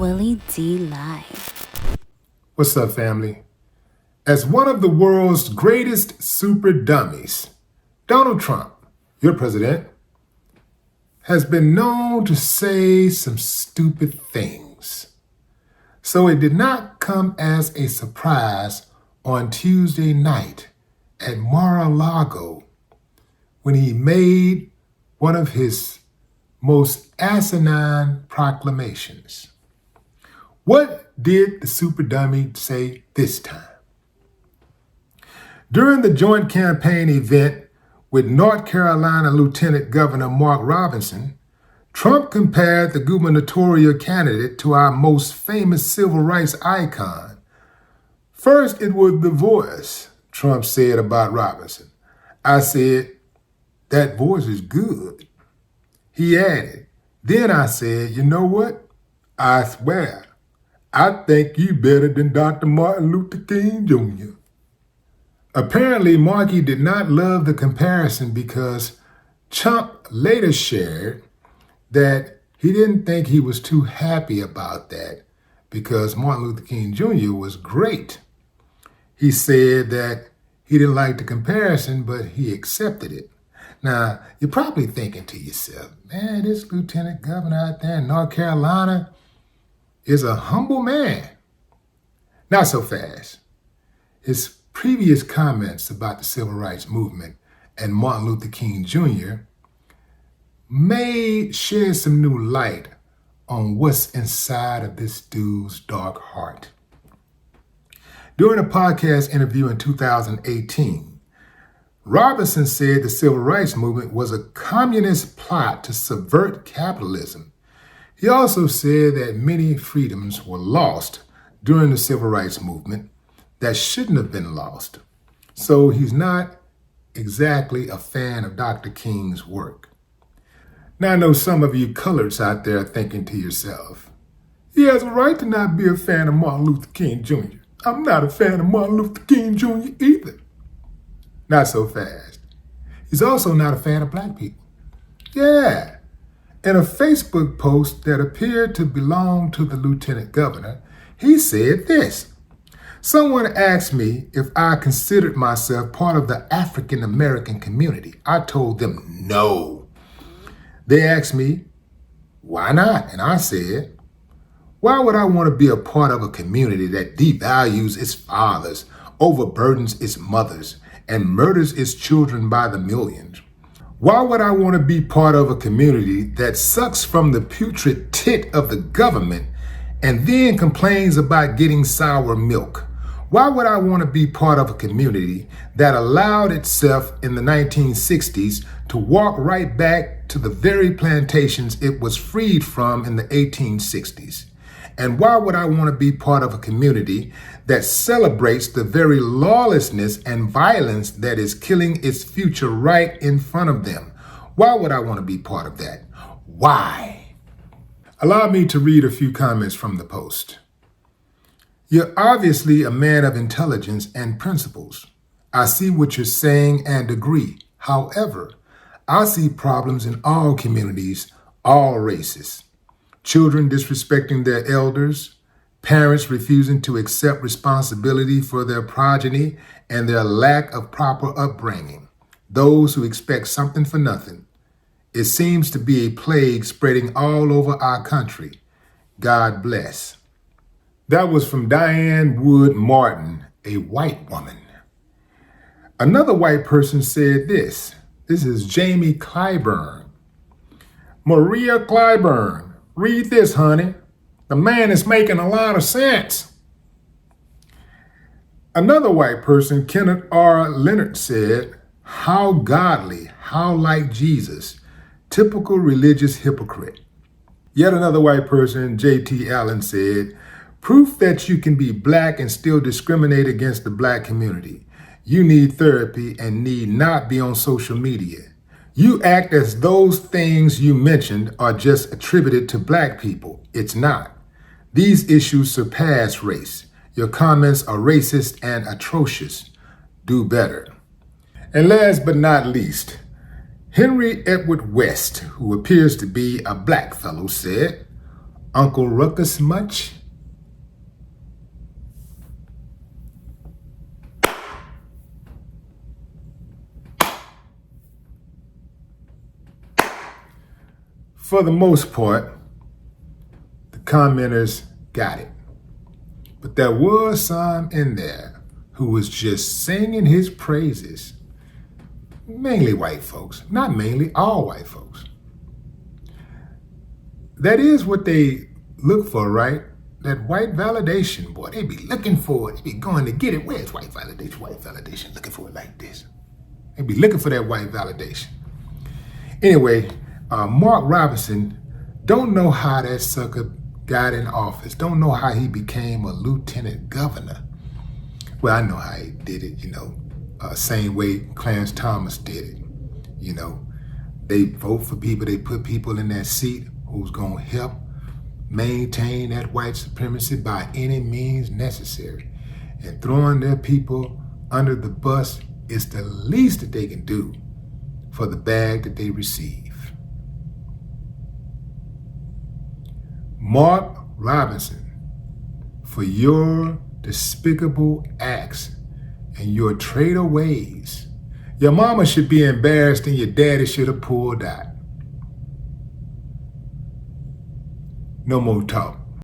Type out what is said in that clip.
Willie D live. What's up, family? As one of the world's greatest super dummies, Donald Trump, your president, has been known to say some stupid things. So it did not come as a surprise on Tuesday night at Mar-a-Lago when he made one of his most asinine proclamations. What did the super dummy say this time? During the joint campaign event with North Carolina Lieutenant Governor Mark Robinson, Trump compared the gubernatorial candidate to our most famous civil rights icon. First, it was the voice, Trump said about Robinson. I said, that voice is good. He added, then I said, you know what? I swear, I think you better than Dr. Martin Luther King Jr. Apparently, Marky did not love the comparison because Trump later shared that he didn't think he was too happy about that because Martin Luther King Jr. was great. He said that he didn't like the comparison, but he accepted it. Now, you're probably thinking to yourself, man, this lieutenant governor out there in North Carolina is a humble man. Not so fast. His previous comments about the civil rights movement and Martin Luther King Jr. may shed some new light on what's inside of this dude's dark heart. During a podcast interview in 2018, Robinson said the civil rights movement was a communist plot to subvert capitalism. He also said that many freedoms were lost during the civil rights movement that shouldn't have been lost. So he's not exactly a fan of Dr. King's work. Now I know some of you coloreds out there thinking to yourself, he has a right to not be a fan of Martin Luther King Jr. I'm not a fan of Martin Luther King Jr. either. Not so fast. He's also not a fan of black people. Yeah. In a Facebook post that appeared to belong to the lieutenant governor, he said this. Someone asked me if I considered myself part of the African American community. I told them no. They asked me, why not? And I said, why would I want to be a part of a community that devalues its fathers, overburdens its mothers, and murders its children by the millions? Why would I want to be part of a community that sucks from the putrid tit of the government and then complains about getting sour milk? Why would I want to be part of a community that allowed itself in the 1960s to walk right back to the very plantations it was freed from in the 1860s? And why would I want to be part of a community that celebrates the very lawlessness and violence that is killing its future right in front of them? Why would I want to be part of that? Why? Allow me to read a few comments from the post. You're obviously a man of intelligence and principles. I see what you're saying and agree. However, I see problems in all communities, all races. Children disrespecting their elders, parents refusing to accept responsibility for their progeny and their lack of proper upbringing, those who expect something for nothing. It seems to be a plague spreading all over our country. God bless. That was from Diane Wood Martin, a white woman. Another white person said this. This is Jamie Clyburn. Maria Clyburn. Read this, honey. The man is making a lot of sense. Another white person, Kenneth R. Leonard, said, how godly, how like Jesus. Typical religious hypocrite. Yet another white person, J.T. Allen, said, proof that you can be black and still discriminate against the black community. You need therapy and need not be on social media. You act as those things you mentioned are just attributed to black people. It's not. These issues surpass race. Your comments are racist and atrocious. Do better. And last but not least, Henry Edward West, who appears to be a black fellow, said, Uncle Ruckus much? For the most part, the commenters got it. But there was some in there who was just singing his praises. Mainly white folks, not mainly, all white folks. That is what they look for, right? That white validation, boy, they be looking for it. They be going to get it. Where's white validation? White validation, looking for it like this. They be looking for that white validation. Anyway, Mark Robinson don't know how that sucker got in office. Don't know how he became a lieutenant governor. Well, I know how he did it, same way Clarence Thomas did it. They vote for people, they put people in that seat who's gonna help maintain that white supremacy by any means necessary. And throwing their people under the bus is the least that they can do for the bag that they receive. Mark Robinson, for your despicable acts and your traitor ways, your mama should be embarrassed and your daddy should have pulled out. No more talk.